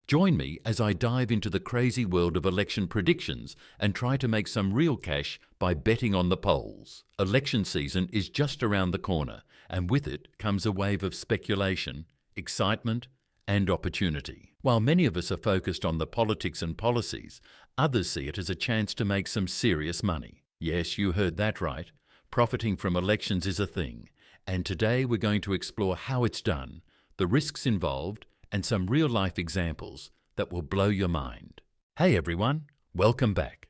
Join me as I dive into the crazy world of election predictions and try to make some real cash by betting on the polls. Election season is just around the corner, and with it comes a wave of speculation, excitement, and opportunity. While many of us are focused on the politics and policies, others see it as a chance to make some serious money. Yes, you heard that right. Profiting from elections is a thing, and today we're going to explore how it's done, the risks involved, and some real-life examples that will blow your mind. Hey everyone, welcome back.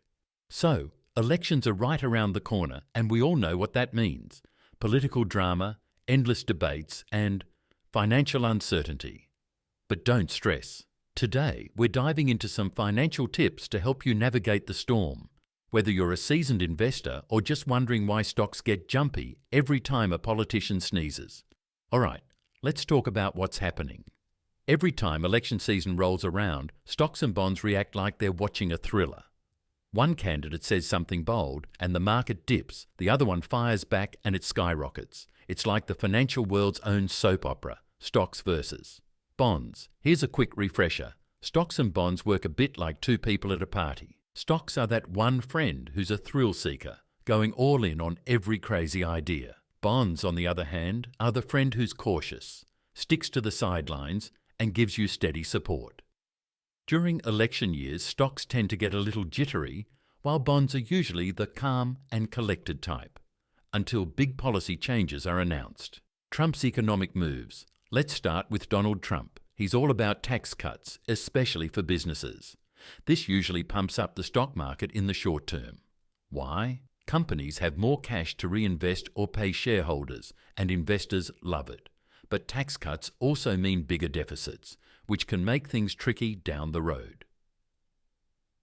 So, elections are right around the corner, and we all know what that means. Political drama, endless debates, and financial uncertainty. But don't stress. Today, we're diving into some financial tips to help you navigate the storm. Whether you're a seasoned investor or just wondering why stocks get jumpy every time a politician sneezes. All right, let's talk about what's happening. Every time election season rolls around, stocks and bonds react like they're watching a thriller. One candidate says something bold and the market dips, the other one fires back and it skyrockets. It's like the financial world's own soap opera, stocks versus bonds. Here's a quick refresher. Stocks and bonds work a bit like two people at a party. Stocks are that one friend who's a thrill seeker, going all in on every crazy idea. Bonds, on the other hand, are the friend who's cautious, sticks to the sidelines, and gives you steady support. During election years, stocks tend to get a little jittery, while bonds are usually the calm and collected type, until big policy changes are announced. Trump's economic moves. Let's start with Donald Trump. He's all about tax cuts, especially for businesses. This usually pumps up the stock market in the short term. Why? Companies have more cash to reinvest or pay shareholders, and investors love it. But tax cuts also mean bigger deficits, which can make things tricky down the road.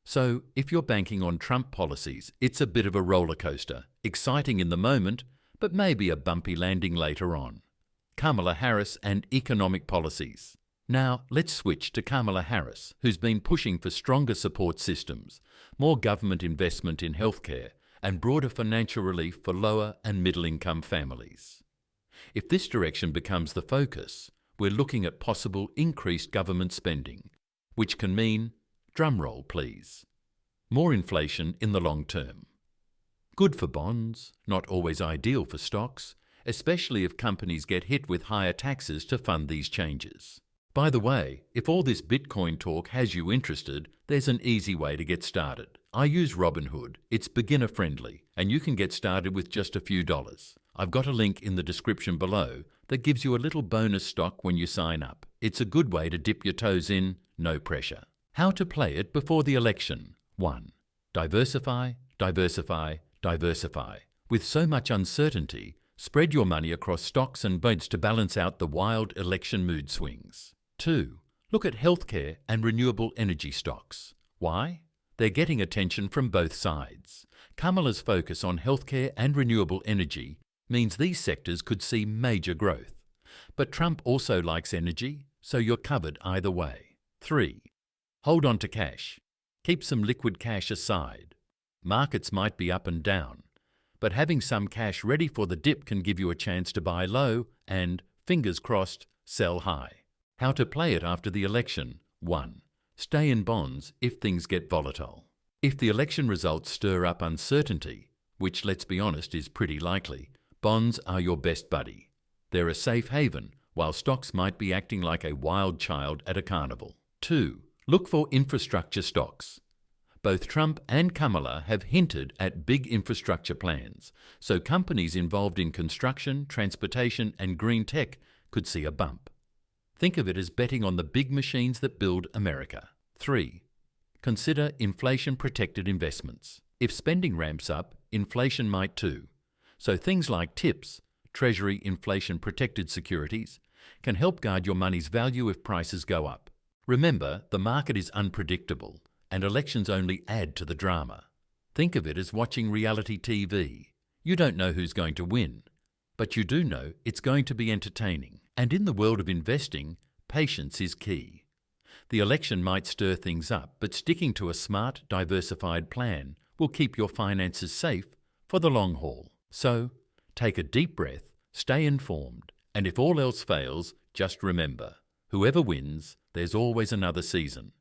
So, if you're banking on Trump policies, it's a bit of a roller coaster, exciting in the moment, but maybe a bumpy landing later on. Kamala Harris and economic policies. Now, let's switch to Kamala Harris, who's been pushing for stronger support systems, more government investment in healthcare, and broader financial relief for lower and middle-income families. If this direction becomes the focus, we're looking at possible increased government spending, which can mean, drumroll please, more inflation in the long term. Good for bonds, not always ideal for stocks, especially if companies get hit with higher taxes to fund these changes. By the way, if all this Bitcoin talk has you interested, there's an easy way to get started. I use Robinhood. It's beginner-friendly, and you can get started with just a few dollars. I've got a link in the description below that gives you a little bonus stock when you sign up. It's a good way to dip your toes in, no pressure. How to play it before the election. 1. Diversify, diversify, diversify. With so much uncertainty, spread your money across stocks and bonds to balance out the wild election mood swings. 2. Look at healthcare and renewable energy stocks. Why? They're getting attention from both sides. Kamala's focus on healthcare and renewable energy means these sectors could see major growth. But Trump also likes energy, so you're covered either way. 3. Hold on to cash. Keep some liquid cash aside. Markets might be up and down, but having some cash ready for the dip can give you a chance to buy low and, fingers crossed, sell high. How to play it after the election. 1. Stay in bonds if things get volatile. If the election results stir up uncertainty, which let's be honest is pretty likely, bonds are your best buddy. They're a safe haven, while stocks might be acting like a wild child at a carnival. 2. Look for infrastructure stocks. Both Trump and Kamala have hinted at big infrastructure plans, so companies involved in construction, transportation, and green tech could see a bump. Think of it as betting on the big machines that build America. 3. Consider inflation-protected investments. If spending ramps up, inflation might too. So things like TIPS, Treasury inflation-protected securities, can help guard your money's value if prices go up. Remember, the market is unpredictable, and elections only add to the drama. Think of it as watching reality TV. You don't know who's going to win, but you do know it's going to be entertaining. And in the world of investing, patience is key. The election might stir things up, but sticking to a smart, diversified plan will keep your finances safe for the long haul. So, take a deep breath, stay informed, and if all else fails, just remember, whoever wins, there's always another season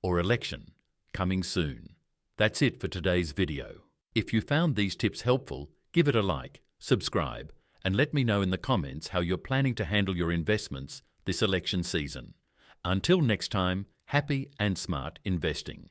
or election coming soon. That's it for today's video. If you found these tips helpful, give it a like, subscribe, and let me know in the comments how you're planning to handle your investments this election season. Until next time, happy and smart investing.